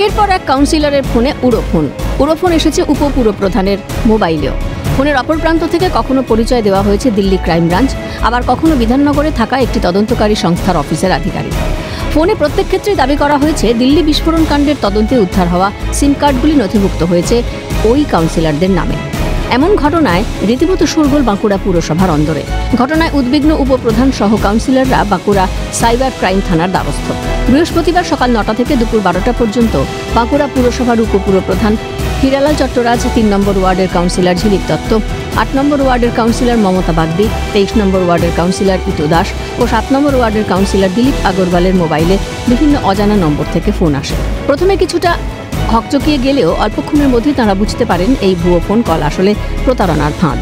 একের পর এক কাউন্সিলরের ফোনে উড়োফোন এসেছে উপপুরপ্রধানের মোবাইলেও। ফোনের অপর প্রান্ত থেকে কখনো পরিচয় দেওয়া হয়েছে দিল্লি ক্রাইম ব্রাঞ্চ, আবার কখনো বিধাননগরে থাকা একটি তদন্তকারী সংস্থার অফিসের আধিকারিক। ফোনে প্রত্যেক ক্ষেত্রেই দাবি করা হয়েছে দিল্লি বিস্ফোরণ কাণ্ডের তদন্তে উদ্ধার হওয়া সিম কার্ডগুলি নথিভুক্ত হয়েছে ওই কাউন্সিলরদের নামে। এমন ঘটনায় রীতিমতো শোরগোল বাঁকুড়া পুরসভার অন্দরে। ঘটনায় উদ্বিগ্ন উপপ্রধান সহ কাউন্সিলররা বাঁকুড়া সাইবার ক্রাইম থানার দ্বারস্থ। বৃহস্পতিবার সকাল 9টা থেকে দুপুর 12টা পর্যন্ত বাঁকুড়া পুরসভার উপপুরপ্রধান হিরালাল চট্টরাজ, 3 নম্বর ওয়ার্ডের কাউন্সিলর ঝিলিক দত্ত, 8 নম্বর ওয়ার্ডের কাউন্সিলর মমতা বাগদি, 23 নম্বর ওয়ার্ডের কাউন্সিলর ইতু দাস ও 7 নম্বর ওয়ার্ডের কাউন্সিলর দিলীপ আগরওয়ালের মোবাইলে বিভিন্ন অজানা নম্বর থেকে ফোন আসে। প্রথমে কিছুটা হকচকিয়ে গেলেও অল্পক্ষণের মধ্যে তাঁরা বুঝতে পারেন এই ভুয়ো ফোন কল আসলে প্রতারণার ফাঁদ।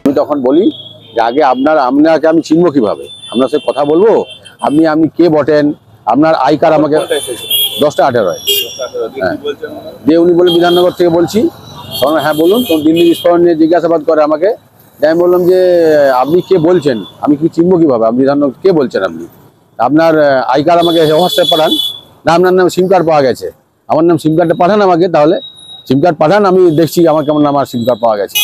আমি তখন বলি যে আগে আপনাকে আমি চিনবো কিভাবে, আপনার সাথে কথা বলবো, আপনি কে বটেন, আপনার আই কার্ড আমাকে 10টা 18 দিয়ে উনি বলে বিধাননগর থেকে বলছি। তখন হ্যাঁ বলুন। তখন দিল্লি বিস্ফোরণ নিয়ে জিজ্ঞাসাবাদ করে আমাকে। আমি বললাম যে আপনি কে বলছেন, আমি কি চিনবো কিভাবে, আপনি বিধাননগর কে বলছেন, আপনি আপনার আই কার্ড আমাকে হোয়াটসঅ্যাপ পাঠান, না আপনার নাম সিম কার্ড পাওয়া গেছে, আমার নাম সিম কার্ডটা পাঠান আমাকে, তাহলে সিম কার্ড পাঠান, আমি দেখছি আমার কেমন আমার সিম কার্ড পাওয়া গেছে।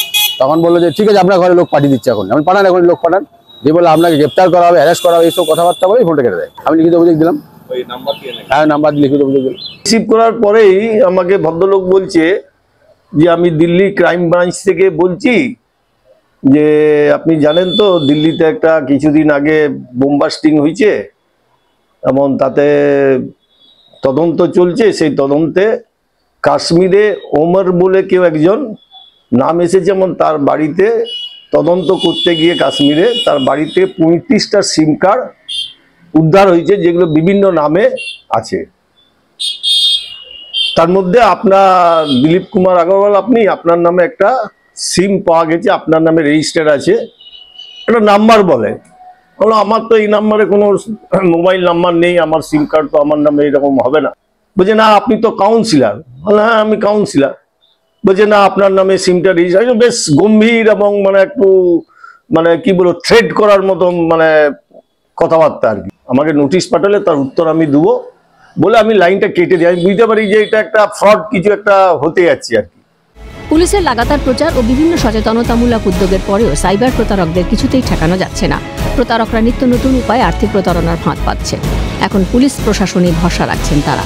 তখন বললো যে ঠিক আছে আপনার ঘরে লোক পাঠিয়ে দিচ্ছে, এখন আমি পাঠান, এখন লোক পাঠান। দিয়ে বলে আপনাকে গ্রেপ্তার করা হবে, অ্যারেস্ট করা হবে, এইসব কথাবার্তা বলে ফোনটা কেটে দেয়। আমি লিখিত অভিযোগ দিলাম, হ্যাঁ নাম্বার লিখিত অভিযোগ দিলাম। রিসিভ করার পরেই আমাকে ভদ্রলোক বলছে যে আমি দিল্লি ক্রাইম ব্রাঞ্চ থেকে বলছি, যে আপনি জানেন তো দিল্লিতে একটা কিছুদিন আগে বোমবাস্টিং হয়েছে এবং তাতে তদন্ত চলছে। সেই তদন্তে কাশ্মীরে ওমর বলে কেউ একজন নাম এসেছে এবং তার বাড়িতে তদন্ত করতে গিয়ে কাশ্মীরে তার বাড়িতে 35টা সিম কার্ড উদ্ধার হয়েছে, যেগুলো বিভিন্ন নামে আছে। তার মধ্যে আপনার দিলীপ কুমার আগরওয়াল, আপনার নামে একটা সিম পাওয়া গেছে, আপনার নামে রেজিস্টার আছে, একটা নাম্বার বলে। বলো আমার তো এই নাম্বারে কোনো মোবাইল নাম্বার নেই, আমার সিম কার্ড তো আমার নামে এরকম হবে না। বলছে না আপনি তো কাউন্সিলর। বলে হ্যাঁ আমি কাউন্সিলর। বলছে না আপনার নামে সিমটা রেজিস্টার। বেশ গম্ভীর এবং একটু কি বলবো থ্রেড করার মতো কথাবার্তা আর কি। আমাকে নোটিশ পাঠালে তার উত্তর আমি দেবো বলে আমি লাইনটা কেটে দিই। আমি বুঝতে পারি যে এটা একটা ফ্রড, কিছু একটা হতে যাচ্ছে আর কি। পুলিশের লাগাতার প্রচার ও বিভিন্ন সচেতনতামূলক উদ্যোগের পরেও সাইবার প্রতারকদের কিছুতেই ঠেকানো যাচ্ছে না। প্রতারকরা নিত্য নতুন উপায়ে আর্থিক প্রতারণার ফাঁদ পাচ্ছে। এখন পুলিশ প্রশাসনে ভরসা রাখছেন তারা।